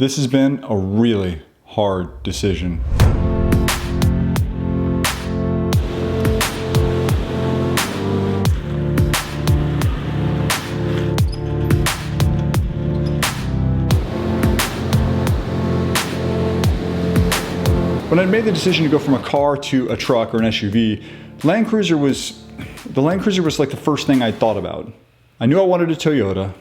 This has been a really hard decision. When I made the decision to go from a car to a truck or an SUV, the Land Cruiser was like the first thing I thought about. I knew I wanted a Toyota,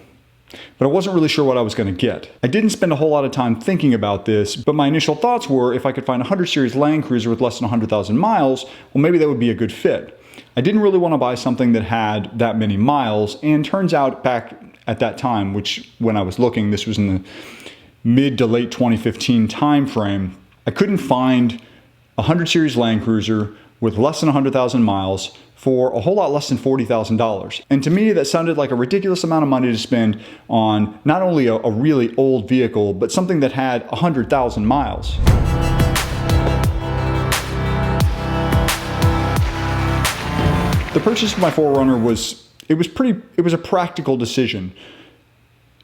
but I wasn't really sure what I was going to get. I didn't spend a whole lot of time thinking about this, but my initial thoughts were if I could find a 100 series Land Cruiser with less than 100,000 miles, well, maybe that would be a good fit. I didn't really want to buy something that had that many miles, and turns out back at that time, which when I was looking, this was in the mid to late 2015 time frame, I couldn't find a 100 series Land Cruiser with less than 100,000 miles for a whole lot less than $40,000. And to me, that sounded like a ridiculous amount of money to spend on not only a really old vehicle, but something that had 100,000 miles. The purchase of my 4Runner was a practical decision.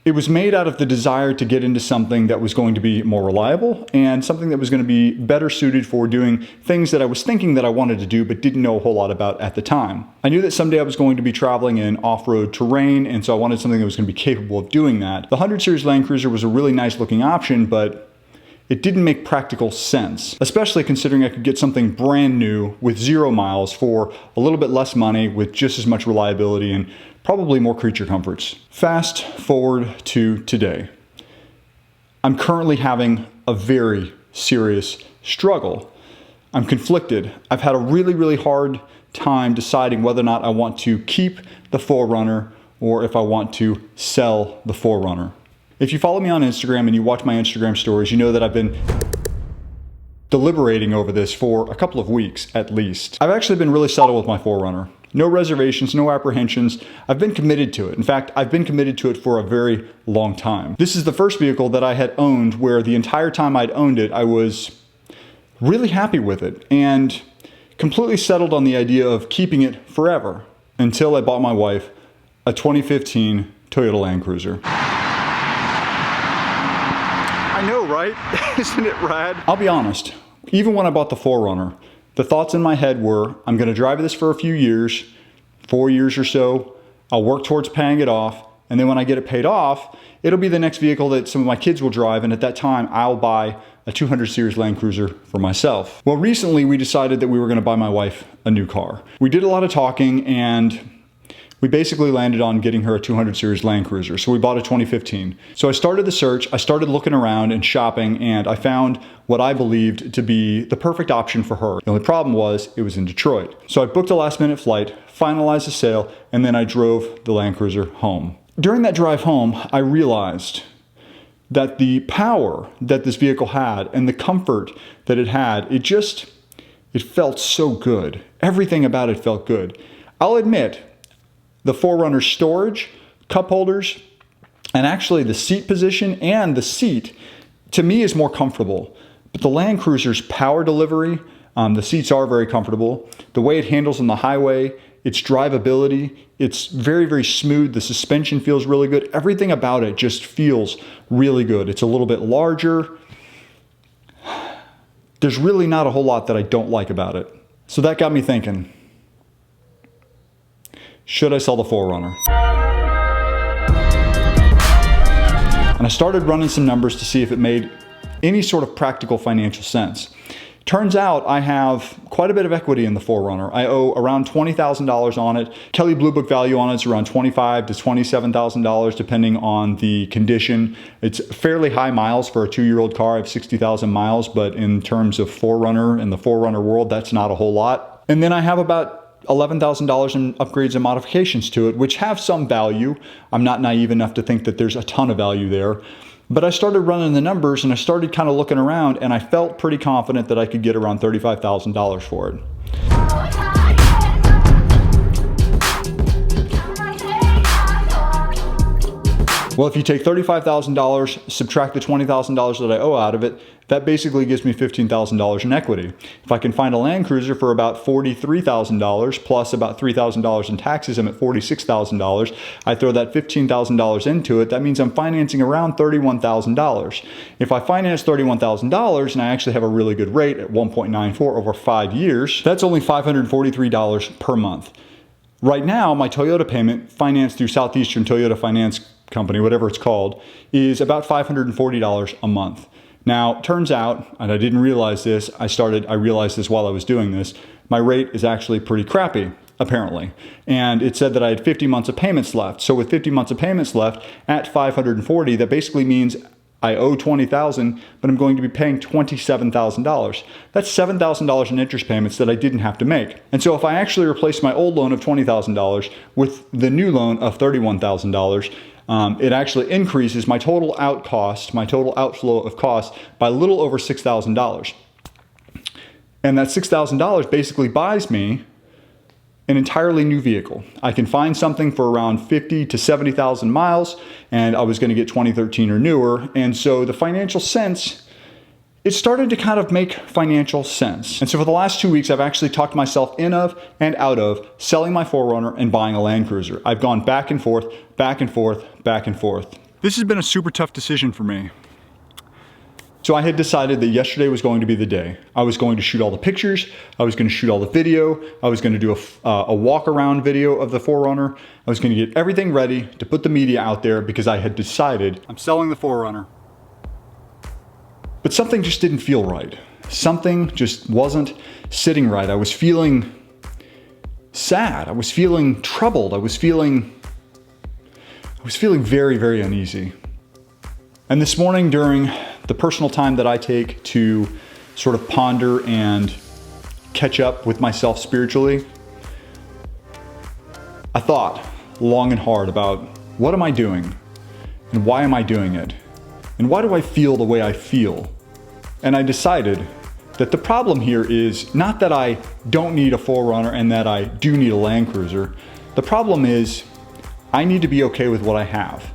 It was made out of the desire to get into something that was going to be more reliable and something that was going to be better suited for doing things that I was thinking that I wanted to do but didn't know a whole lot about at the time. I knew that someday I was going to be traveling in off-road terrain, and so I wanted something that was going to be capable of doing that. The 100 series Land Cruiser was a really nice looking option, but it didn't make practical sense, especially considering I could get something brand new with 0 miles for a little bit less money with just as much reliability and probably more creature comforts. Fast forward to today. I'm currently having a very serious struggle. I'm conflicted. I've had a really hard time deciding whether or not I want to keep the 4Runner or if I want to sell the 4Runner. If you follow me on Instagram and you watch my Instagram stories, you know that I've been deliberating over this for a couple of weeks at least. I've actually been really settled with my 4Runner. No reservations, no apprehensions. I've been committed to it. In fact, I've been committed to it for a very long time. This is the first vehicle that I had owned where the entire time I'd owned it, I was really happy with it and completely settled on the idea of keeping it forever until I bought my wife a 2015 Toyota Land Cruiser. I know, right? Isn't it rad? I'll be honest, even when I bought the 4Runner, the thoughts in my head were, I'm going to drive this for a few years, 4 years or so. I'll work towards paying it off. And then when I get it paid off, it'll be the next vehicle that some of my kids will drive. And at that time, I'll buy a 200 series Land Cruiser for myself. Well, recently we decided that we were going to buy my wife a new car. We did a lot of talking and we basically landed on getting her a 200 series Land Cruiser. So we bought a 2015. So I started the search, I started looking around and shopping, and I found what I believed to be the perfect option for her. The only problem was it was in Detroit. So I booked a last minute flight, finalized the sale, and then I drove the Land Cruiser home. During that drive home, I realized that the power that this vehicle had and the comfort that it had, it felt so good. Everything about it felt good. I'll admit, the 4Runner storage, cup holders, and actually the seat position and the seat, to me, is more comfortable. But the Land Cruiser's power delivery, the seats are very comfortable. The way it handles on the highway, its drivability, it's very smooth. The suspension feels really good. Everything about it just feels really good. It's a little bit larger. There's really not a whole lot that I don't like about it. So that got me thinking, should I sell the 4Runner? And I started running some numbers to see if it made any sort of practical financial sense. Turns out I have quite a bit of equity in the 4Runner. I owe around $20,000 on it. Kelley Blue Book value on it is around $25,000 to $27,000 depending on the condition. It's fairly high miles for a 2-year-old car. I have 60,000 miles, but in terms of 4Runner in the 4Runner world, that's not a whole lot. And then I have about $11,000 in upgrades and modifications to it, which have some value. I'm not naive enough to think that there's a ton of value there. But I started running the numbers and I started kind of looking around and I felt pretty confident that I could get around $35,000 for it. Well, if you take $35,000, subtract the $20,000 that I owe out of it, that basically gives me $15,000 in equity. If I can find a Land Cruiser for about $43,000 plus about $3,000 in taxes, I'm at $46,000. I throw that $15,000 into it, that means I'm financing around $31,000. If I finance $31,000 and I actually have a really good rate at 1.94 over 5 years, that's only $543 per month. Right now, my Toyota payment, financed through Southeastern Toyota Finance Company, whatever it's called, is about $540 a month. Now, turns out, and I didn't realize this, I realized this while I was doing this, my rate is actually pretty crappy, apparently. And it said that I had 50 months of payments left. So with 50 months of payments left at $540, that basically means I owe $20,000, but I'm going to be paying $27,000. That's $7,000 in interest payments that I didn't have to make. And so if I actually replace my old loan of $20,000 with the new loan of $31,000, it actually increases my total outflow of cost by a little over $6,000. And that $6,000 basically buys me an entirely new vehicle. I can find something for around 50 to 70,000 miles, and I was going to get 2013 or newer. And so the financial sense, it started to kind of make financial sense. And so for the last 2 weeks, I've actually talked myself in of and out of selling my 4Runner and buying a Land Cruiser. I've gone back and forth, back and forth, back and forth. This has been a super tough decision for me. So I had decided that yesterday was going to be the day. I was going to shoot all the pictures. I was going to shoot all the video. I was going to do a walk around video of the 4Runner. I was going to get everything ready to put the media out there because I had decided I'm selling the 4Runner. But something just didn't feel right. Something just wasn't sitting right. I was feeling sad. I was feeling troubled. I was feeling very, very uneasy. And this morning during the personal time that I take to sort of ponder and catch up with myself spiritually, I thought long and hard about what am I doing and why am I doing it and why do I feel the way I feel? And I decided that the problem here is not that I don't need a 4Runner and that I do need a Land Cruiser. The problem is I need to be okay with what I have,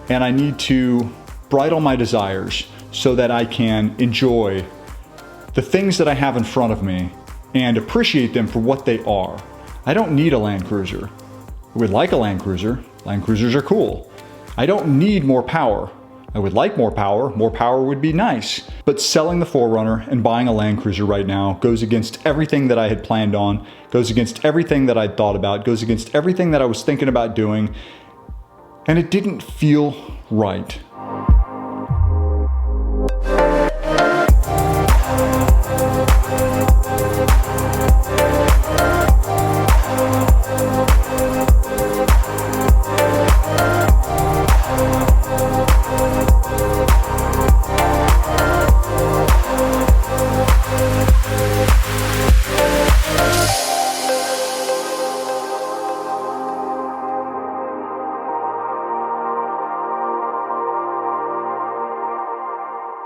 and I need to bridle my desires so that I can enjoy the things that I have in front of me and appreciate them for what they are. I don't need a Land Cruiser. I would like a Land Cruiser. Land Cruisers are cool. I don't need more power. I would like more power. More power would be nice. But selling the 4Runner and buying a Land Cruiser right now goes against everything that I had planned on, goes against everything that I'd thought about, goes against everything that I was thinking about doing, and it didn't feel right.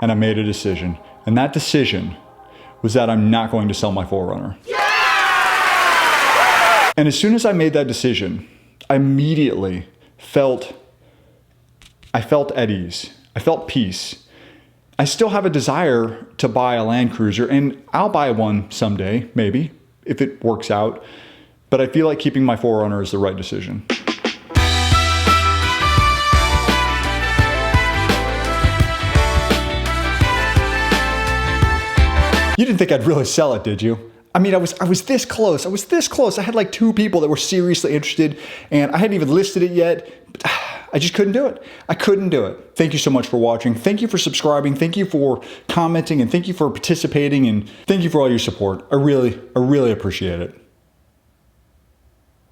And I made a decision. And that decision was that I'm not going to sell my 4Runner. Yeah! And as soon as I made that decision, I immediately felt at ease. I felt peace. I still have a desire to buy a Land Cruiser, and I'll buy one someday, maybe, if it works out. But I feel like keeping my 4Runner is the right decision. You didn't think I'd really sell it, did you? I mean, I was this close. I was this close. I had like 2 people that were seriously interested, and I hadn't even listed it yet. But I just couldn't do it. I couldn't do it. Thank you so much for watching. Thank you for subscribing. Thank you for commenting, and thank you for participating, and thank you for all your support. I really appreciate it.